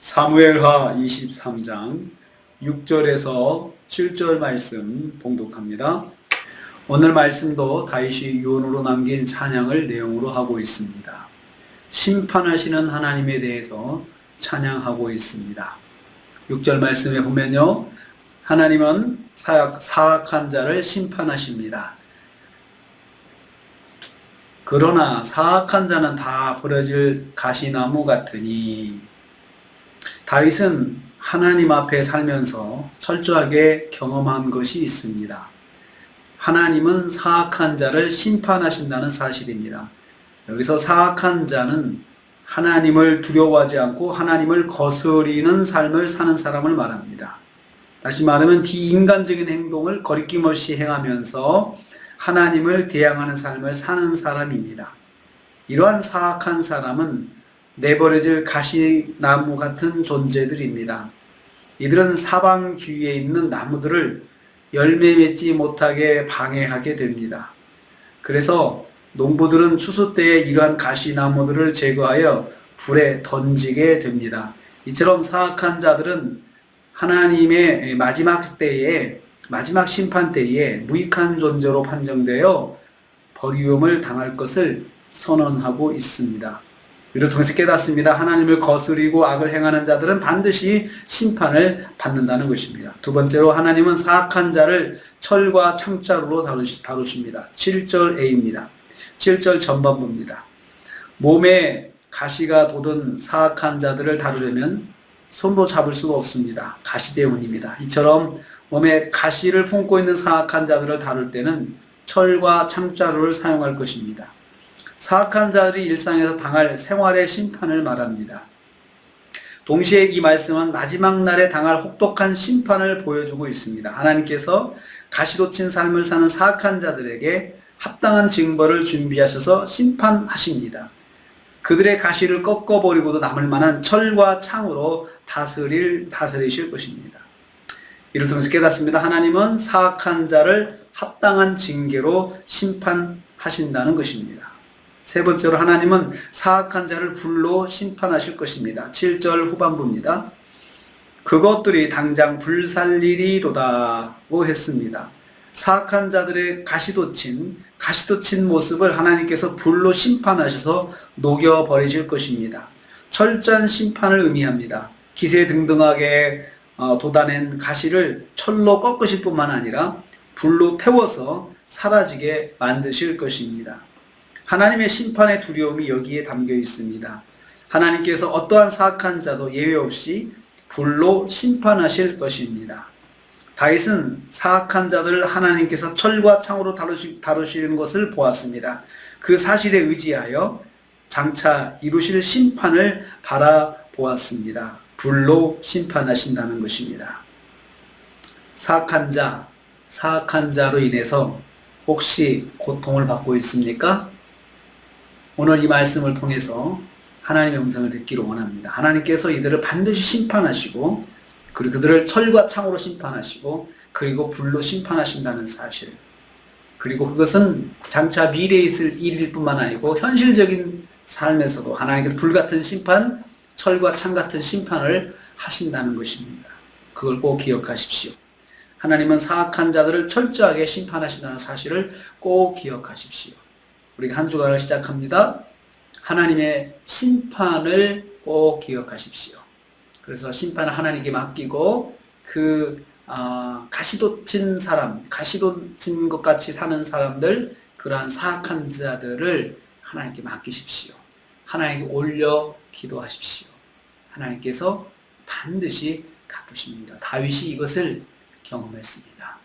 사무엘하 23장 6절에서 7절 말씀 봉독합니다. 오늘 말씀도 다윗이 유언으로 남긴 찬양을 내용으로 하고 있습니다. 심판하시는 하나님에 대해서 찬양하고 있습니다. 6절 말씀에 보면요, 하나님은 사악한 자를 심판하십니다. 그러나 사악한 자는 다 부러질 가시나무 같으니. 다윗은 하나님 앞에 살면서 철저하게 경험한 것이 있습니다. 하나님은 사악한 자를 심판하신다는 사실입니다. 여기서 사악한 자는 하나님을 두려워하지 않고 하나님을 거스리는 삶을 사는 사람을 말합니다. 다시 말하면 비인간적인 행동을 거리낌 없이 행하면서 하나님을 대항하는 삶을 사는 사람입니다. 이러한 사악한 사람은 내버려질 가시나무 같은 존재들입니다. 이들은 사방 주위에 있는 나무들을 열매 맺지 못하게 방해하게 됩니다. 그래서 농부들은 추수 때에 이러한 가시나무들을 제거하여 불에 던지게 됩니다. 이처럼 사악한 자들은 하나님의 마지막 때에, 마지막 심판 때에 무익한 존재로 판정되어 버리움을 당할 것을 선언하고 있습니다. 이를 통해서 깨닫습니다. 하나님을 거스리고 악을 행하는 자들은 반드시 심판을 받는다는 것입니다. 두 번째로, 하나님은 사악한 자를 철과 창자루로 다루십니다. 7절에입니다. 7절 전반부입니다. 몸에 가시가 돋은 사악한 자들을 다루려면 손도 잡을 수가 없습니다. 가시 때문입니다. 이처럼 몸에 가시를 품고 있는 사악한 자들을 다룰 때는 철과 창자루를 사용할 것입니다. 사악한 자들이 일상에서 당할 생활의 심판을 말합니다. 동시에 이 말씀은 마지막 날에 당할 혹독한 심판을 보여주고 있습니다. 하나님께서 가시돋친 삶을 사는 사악한 자들에게 합당한 징벌을 준비하셔서 심판하십니다. 그들의 가시를 꺾어버리고도 남을 만한 철과 창으로 다스리실 것입니다. 이를 통해서 깨닫습니다. 하나님은 사악한 자를 합당한 징계로 심판하신다는 것입니다. 세 번째로, 하나님은 사악한 자를 불로 심판하실 것입니다. 7절 후반부입니다. 그것들이 당장 불살리리로다고 했습니다. 사악한 자들의 가시돋친 모습을 하나님께서 불로 심판하셔서 녹여버리실 것입니다. 철저한 심판을 의미합니다. 기세등등하게 돋아낸 가시를 철로 꺾으실 뿐만 아니라 불로 태워서 사라지게 만드실 것입니다. 하나님의 심판의 두려움이 여기에 담겨 있습니다. 하나님께서 어떠한 사악한 자도 예외 없이 불로 심판하실 것입니다. 다윗은 사악한 자들을 하나님께서 철과 창으로 다루시는 것을 보았습니다. 그 사실에 의지하여 장차 이루실 심판을 바라보았습니다. 불로 심판하신다는 것입니다. 사악한 자로 인해서 혹시 고통을 받고 있습니까? 오늘 이 말씀을 통해서 하나님의 음성을 듣기를 원합니다. 하나님께서 이들을 반드시 심판하시고, 그리고 그들을 철과 창으로 심판하시고, 그리고 불로 심판하신다는 사실, 그리고 그것은 장차 미래에 있을 일일 뿐만 아니고 현실적인 삶에서도 하나님께서 불같은 심판, 철과 창 같은 심판을 하신다는 것입니다. 그걸 꼭 기억하십시오. 하나님은 사악한 자들을 철저하게 심판하신다는 사실을 꼭 기억하십시오. 우리가 한 주간을 시작합니다. 하나님의 심판을 꼭 기억하십시오. 그래서 심판을 하나님께 맡기고, 가시돋친 것 같이 사는 사람들, 그러한 사악한 자들을 하나님께 맡기십시오. 하나님께 올려 기도하십시오. 하나님께서 반드시 갚으십니다. 다윗이 이것을 경험했습니다.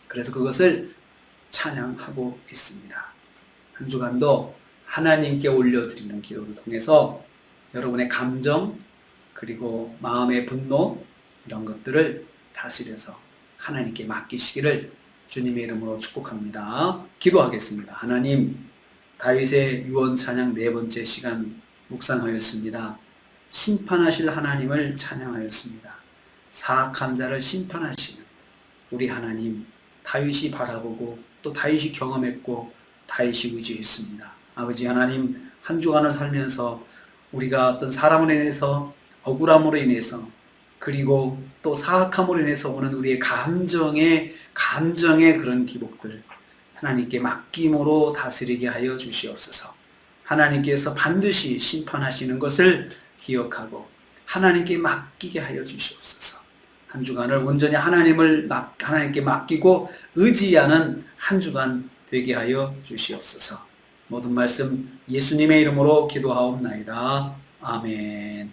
그래서 그것을 찬양하고 있습니다. 한 주간도 하나님께 올려드리는 기도를 통해서 여러분의 감정, 그리고 마음의 분노, 이런 것들을 다스려서 하나님께 맡기시기를 주님의 이름으로 축복합니다. 기도하겠습니다. 하나님, 다윗의 유언 찬양 네 번째 시간 묵상하였습니다. 심판하실 하나님을 찬양하였습니다. 사악한 자를 심판하시는 우리 하나님, 다윗이 바라보고 또 다윗이 경험했고 다윗이 의지했습니다. 아버지 하나님, 한 주간을 살면서 우리가 어떤 사람을 인해서 억울함으로 인해서, 그리고 또 사악함으로 인해서 오는 우리의 감정의 그런 기복들 하나님께 맡김으로 다스리게 하여 주시옵소서. 하나님께서 반드시 심판하시는 것을 기억하고 하나님께 맡기게 하여 주시옵소서. 한 주간을 온전히 하나님께 맡기고 의지하는 한 주간 되게 하여 주시옵소서. 모든 말씀 예수님의 이름으로 기도하옵나이다. 아멘.